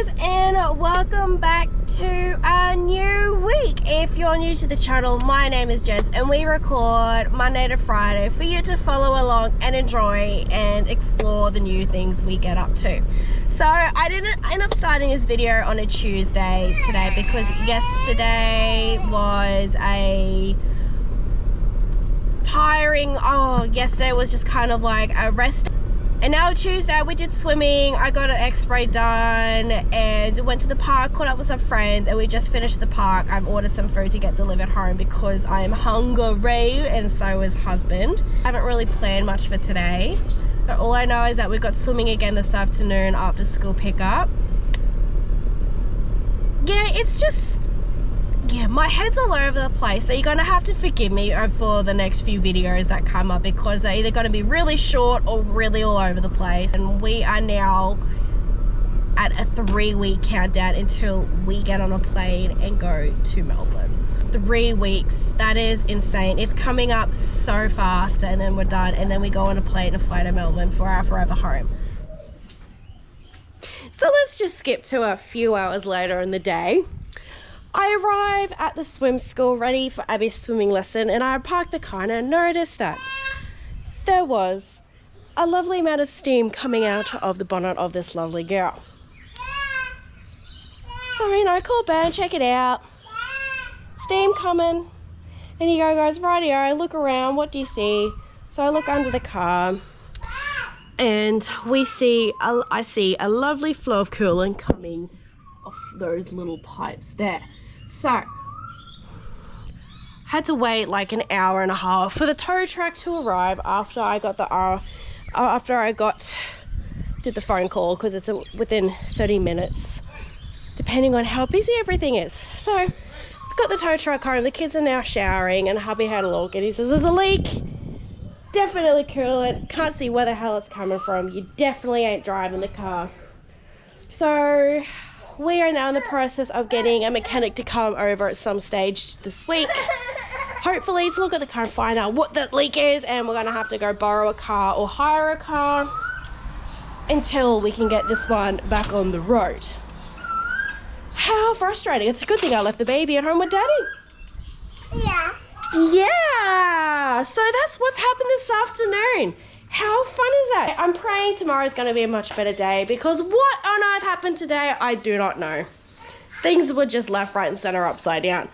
guys, and welcome back to a new week. If you're new to the channel, my name is Jess and we record Monday to Friday for you to follow along and enjoy and explore the new things we get up to. So I didn't end up starting this video on a Tuesday today because yesterday was a tiring, yesterday was just kind of like a rest. And now Tuesday we did swimming, I got an x-ray done and went to the park, caught up with some friends, and we just finished the park. I've ordered some food to get delivered home because I am hungry and so is husband. I haven't really planned much for today, but all I know is that we've got swimming again this afternoon after school pickup. Yeah, it's just, my head's all over the place, so you're gonna have to forgive me for the next few videos that come up because they're either gonna be really short or really all over the place. And we are now at a 3-week countdown until we get on a plane and go to Melbourne. 3 weeks, that is insane. It's coming up so fast, and then we're done, and then we go on a plane and fly to Melbourne for our forever home. So let's just skip to a few hours later in the day. I arrive at the swim school ready for Abby's swimming lesson, and I parked the car and I noticed that there was a lovely amount of steam coming out of the bonnet of this lovely girl. So, I call Ben, check it out. Steam coming. And he goes, rightio, look around, what do you see? So I look under the car and I see a lovely flow of coolant coming off those little pipes there. So had to wait like an hour and a half for the tow truck to arrive after I got did the phone call, because it's within 30 minutes depending on how busy everything is. So I got the tow truck home, the kids are now showering, and hubby had a look and he says there's a leak, definitely coolant, can't see where the hell it's coming from, you definitely ain't driving the car. So we are now in the process of getting a mechanic to come over at some stage this week, hopefully to look at the car and find out what the leak is, and we're going to have to go borrow a car or hire a car until we can get this one back on the road. How frustrating. It's a good thing I left the baby at home with Daddy. Yeah, so that's what's happened this afternoon. How fun is that? I'm praying tomorrow's going to be a much better day, because what on earth happened today, I do not know. Things were just left, right and center, upside down.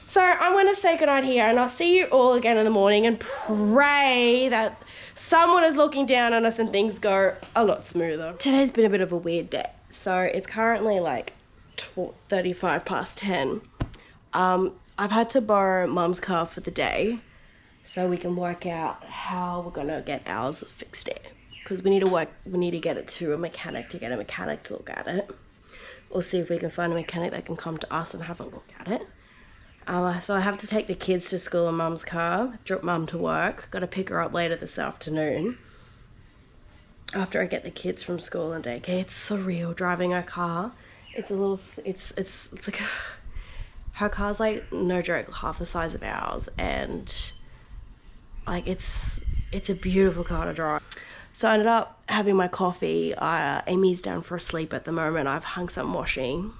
So I'm going to say goodnight here, and I'll see you all again in the morning, and pray that someone is looking down on us and things go a lot smoother. Today's been a bit of a weird day. So it's currently like 35 past 10. I've had to borrow Mum's car for the day, so we can work out how we're gonna get ours fixed it, because we need to get it to a mechanic to get a mechanic to look at it, or see if we can find a mechanic that can come to us and have a look at it. So I have to take the kids to school in Mum's car, drop Mum to work, got to pick her up later this afternoon after I get the kids from school and daycare. It's surreal driving a car. It's like her car's like, no joke, half the size of ours, and like it's a beautiful car to drive. So I ended up having my coffee. Amy's down for a sleep at the moment. I've hung some washing,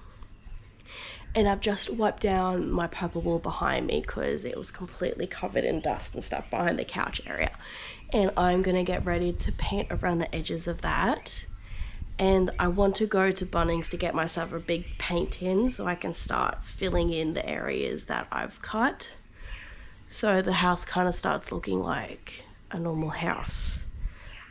and I've just wiped down my purple wall behind me because it was completely covered in dust and stuff behind the couch area, and I'm gonna get ready to paint around the edges of that. And I want to go to Bunnings to get myself a big paint tin so I can start filling in the areas that I've cut, so the house kind of starts looking like a normal house.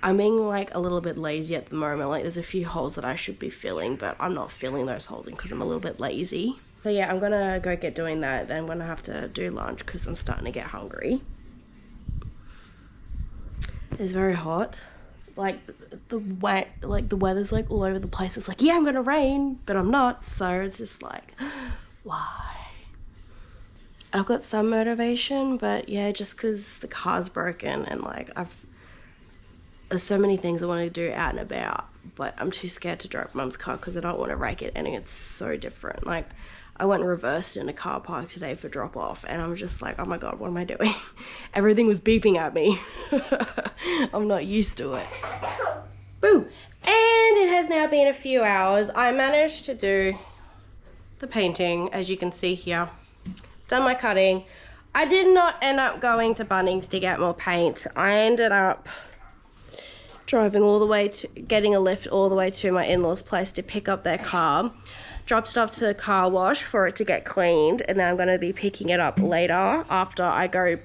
I'm being like a little bit lazy at the moment. Like, there's a few holes that I should be filling, but I'm not filling those holes in because I'm a little bit lazy. So yeah, I'm gonna go get doing that. Then I'm gonna have to do lunch because I'm starting to get hungry. It's very hot. Like the weather's like all over the place. It's like, yeah, I'm gonna rain, but I'm not. So it's just like, why? I've got some motivation, but yeah, just because the car's broken, and like there's so many things I want to do out and about, but I'm too scared to drive Mum's car because I don't want to wreck it, and it's so different. Like, I went and reversed in a car park today for drop off, and I'm just like, oh my god, what am I doing? Everything was beeping at me. I'm not used to it. Boo! And it has now been a few hours. I managed to do the painting, as you can see here. Done my cutting. I did not end up going to Bunnings to get more paint. I ended up driving all the way to, getting a lift all the way to my in-laws' place to pick up their car. Dropped it off to the car wash for it to get cleaned, and then I'm going to be picking it up later after I go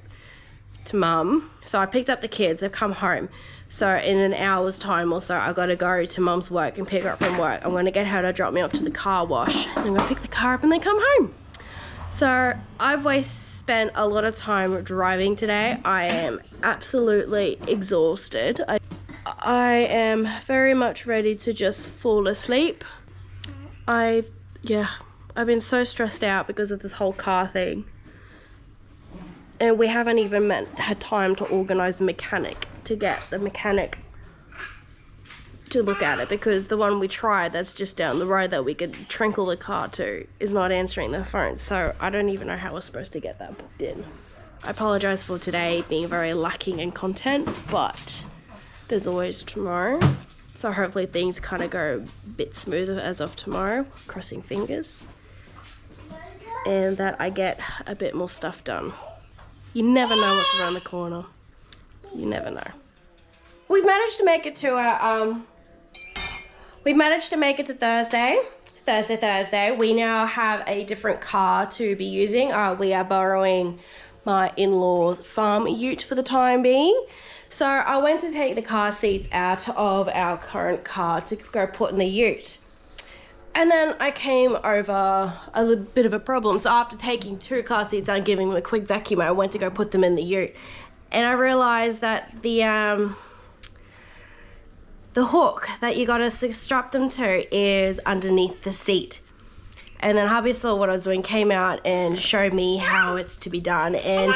to mum. So I picked up the kids, they've come home. So in an hour's time or so, I got to go to mum's work and pick her up from work. I'm going to get her to drop me off to the car wash. And I'm going to pick the car up and then come home. So I've spent a lot of time driving today. I am absolutely exhausted. I am very much ready to just fall asleep. I've been so stressed out because of this whole car thing. And we haven't even had time to organise a mechanic, to get the mechanic to look at it, because the one we tried that's just down the road that we could trinkle the car to is not answering the phone. So I don't even know how we're supposed to get that booked in. I apologise for today being very lacking in content, but there's always tomorrow. So hopefully things kind of go a bit smoother as of tomorrow, crossing fingers. And that I get a bit more stuff done. You never know what's around the corner. You never know. We've managed to make it to our, Thursday. We now have a different car to be using. We are borrowing my in-laws' farm ute for the time being. So I went to take the car seats out of our current car to go put in the ute. And then I came over a little bit of a problem. So after taking 2 car seats out and giving them a quick vacuum, I went to go put them in the ute. And I realized that the hook that you gotta strap them to is underneath the seat. And then hubby saw what I was doing, came out and showed me how it's to be done. And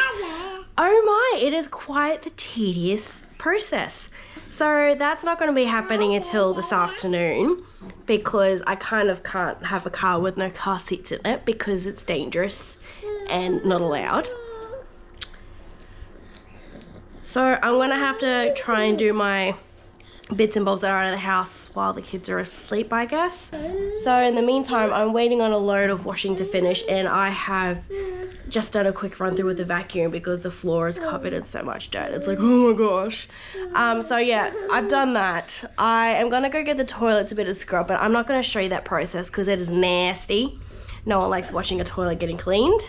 oh my, it is quite the tedious process. So that's not going to be happening until this afternoon, because I kind of can't have a car with no car seats in it because it's dangerous and not allowed. So I'm going to have to try and do my bits and bobs that are out of the house while the kids are asleep, I guess. So in the meantime, I'm waiting on a load of washing to finish, and I have just done a quick run through with the vacuum because the floor is covered in so much dirt. It's like, oh my gosh. So yeah, I've done that. I am gonna go get the toilets a bit of scrub, but I'm not gonna show you that process because it is nasty. No one likes watching a toilet getting cleaned.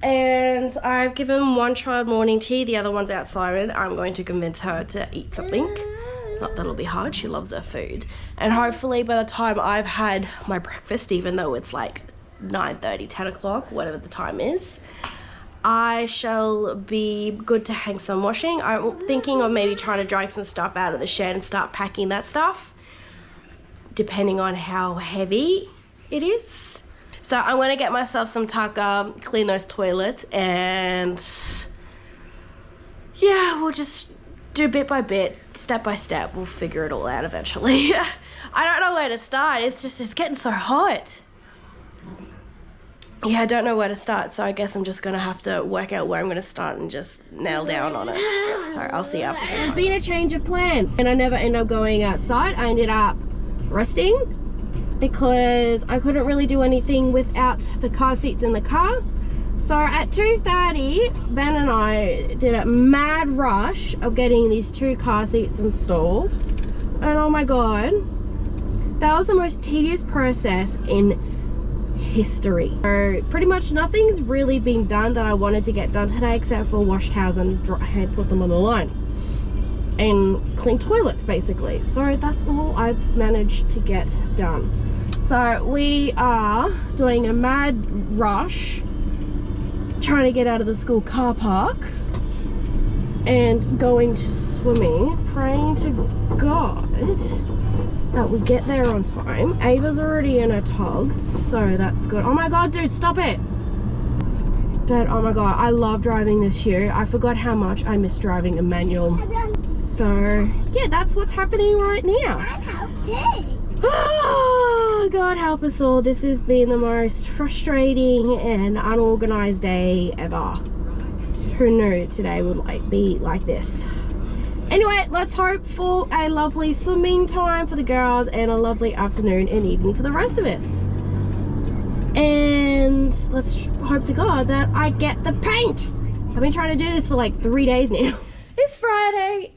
And I've given one child morning tea, the other one's outside. I'm going to convince her to eat something. Not that it'll be hard, she loves her food. And hopefully by the time I've had my breakfast, even though it's like 9:30, 10 o'clock, whatever the time is, I shall be good to hang some washing. I'm thinking of maybe trying to drag some stuff out of the shed and start packing that stuff, depending on how heavy it is. So I'm gonna get myself some tucker, clean those toilets, and yeah, we'll just do bit by bit, step by step. We'll figure it all out eventually. I don't know where to start. It's getting so hot. Yeah, I don't know where to start, so I guess I'm just going to have to work out where I'm going to start and just nail down on it. So I'll see you after some time. There's been a change of plans, and I never end up going outside. I ended up resting because I couldn't really do anything without the car seats in the car. So at 2:30, Ben and I did a mad rush of getting these 2 car seats installed. And oh my God, that was the most tedious process in history. So pretty much nothing's really been done that I wanted to get done today, except for wash towels and put them on the line and clean toilets basically. So that's all I've managed to get done. So we are doing a mad rush trying to get out of the school car park and going to swimming, praying to God that we get there on time. Ava's already in her togs, so that's good. Oh my God, dude, stop it. But oh my God, I love driving this ute. I forgot how much I miss driving a manual. So yeah, that's what's happening right now. Oh, God help us all. This has been the most frustrating and unorganized day ever. Who knew today would be like this? Anyway, let's hope for a lovely swimming time for the girls and a lovely afternoon and evening for the rest of us. And let's hope to God that I get the paint. I've been trying to do this for like 3 days now. It's Friday,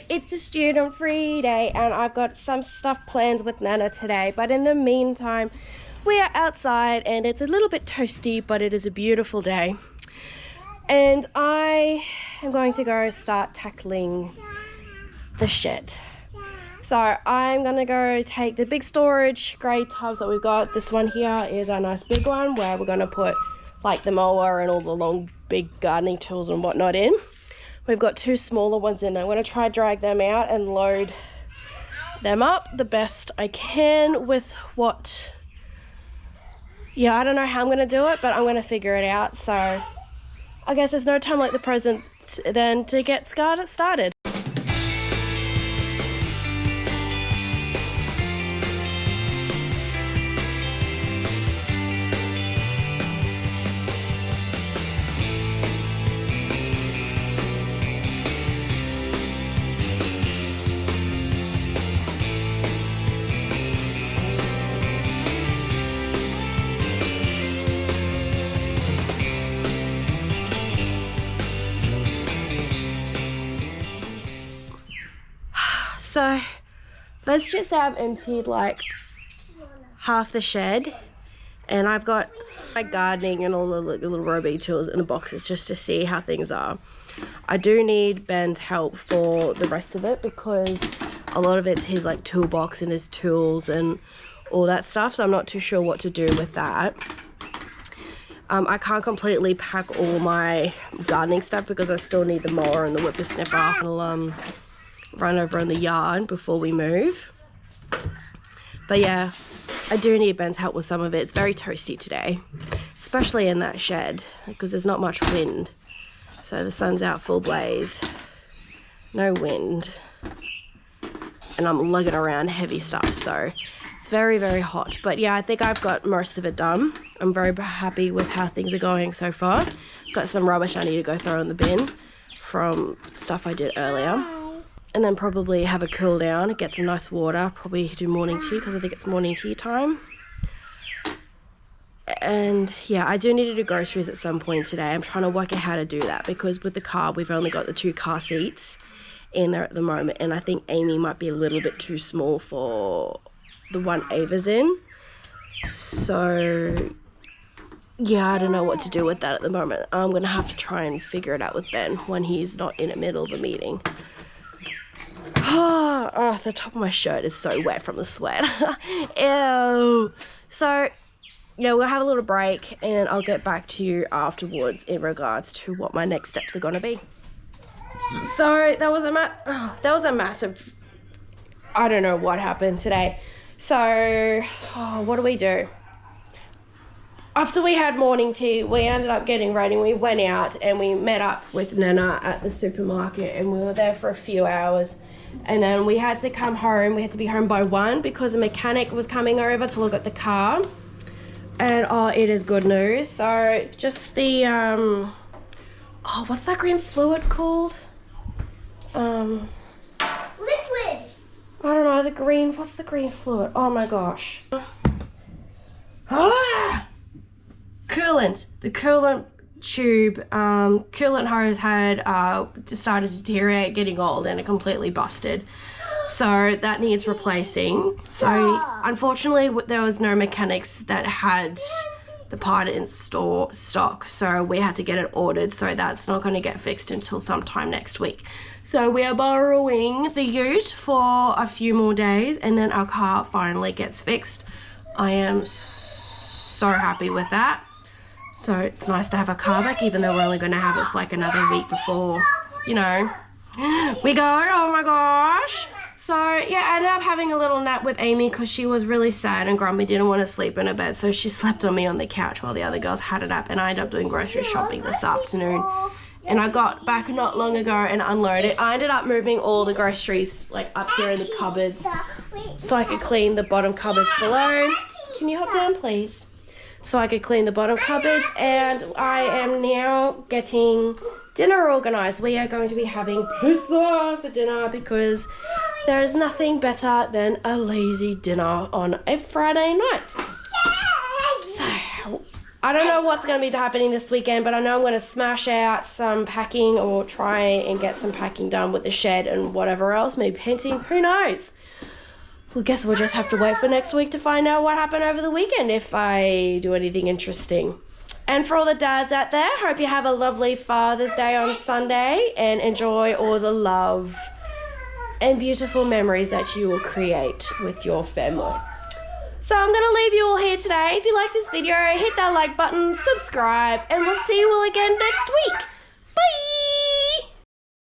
it's a student-free day, and I've got some stuff planned with Nana today. But in the meantime, we are outside and it's a little bit toasty, but it is a beautiful day. And I am going to go start tackling the shed. So I'm gonna go take the big storage grey tubs that we've got. This one here is a nice big one where we're gonna put like the mower and all the long big gardening tools and whatnot in. We've got 2 smaller ones in there. I'm gonna try drag them out and load them up the best I can with what, yeah, I don't know how I'm gonna do it, but I'm gonna figure it out. So I guess there's no time like the present then to get started. So let's just say I've emptied like half the shed, and I've got my gardening and all the little robo tools in the boxes just to see how things are. I do need Ben's help for the rest of it because a lot of it's his like toolbox and his tools and all that stuff, so I'm not too sure what to do with that. I can't completely pack all my gardening stuff because I still need the mower and the whippersnipper. I'll run over in the yard before we move. But yeah, I do need Ben's help with some of it. It's very toasty today, especially in that shed because there's not much wind. So the sun's out full blaze, no wind, and I'm lugging around heavy stuff, so it's very, very hot. But yeah, I think I've got most of it done. I'm very happy with how things are going so far. Got some rubbish I need to go throw in the bin from stuff I did earlier. And then probably have a cool down, get some nice water, probably do morning tea because I think it's morning tea time. And yeah, I do need to do groceries at some point today. I'm trying to work out how to do that because with the car, we've only got the 2 car seats in there at the moment. And I think Amy might be a little bit too small for the one Ava's in. So yeah, I don't know what to do with that at the moment. I'm going to have to try and figure it out with Ben when he's not in the middle of a meeting. Oh, the top of my shirt is so wet from the sweat. Ew. So, yeah, we'll have a little break and I'll get back to you afterwards in regards to what my next steps are going to be. So, that was a massive, I don't know what happened today. So, what do we do? After we had morning tea, we ended up getting ready. We went out and we met up with Nana at the supermarket and we were there for a few hours. And then we had to come home. We had to be home by 1 because the mechanic was coming over to look at the car. And oh, it is good news. So just the what's that green fluid called? Liquid. I don't know, what's the green fluid? Oh my gosh. Coolant. The coolant tube, coolant hose had decided to deteriorate, getting old, and it completely busted. So that needs replacing. So unfortunately there was no mechanics that had the part in stock, so we had to get it ordered, so that's not going to get fixed until sometime next week. So we are borrowing the ute for a few more days and then our car finally gets fixed. I am so happy with that. So it's nice to have a car back, even though we're only going to have it for like another week before, you know, we go. Oh my gosh. So yeah, I ended up having a little nap with Amy because she was really sad and grumpy, didn't want to sleep in her bed. So she slept on me on the couch while the other girls had a nap, and I ended up doing grocery shopping this afternoon. And I got back not long ago and unloaded. I ended up moving all the groceries like up here in the cupboards so I could clean the bottom cupboards below. Can you hop down, please? So I could clean the bottom cupboards, and I am now getting dinner organised. We are going to be having pizza for dinner because there is nothing better than a lazy dinner on a Friday night. So, I don't know what's going to be happening this weekend, but I know I'm going to smash out some packing or try and get some packing done with the shed and whatever else, maybe painting, who knows. Well, guess we'll just have to wait for next week to find out what happened over the weekend if I do anything interesting. And for all the dads out there, hope you have a lovely Father's Day on Sunday and enjoy all the love and beautiful memories that you will create with your family. So I'm going to leave you all here today. If you like this video, hit that like button, subscribe, and we'll see you all again next week.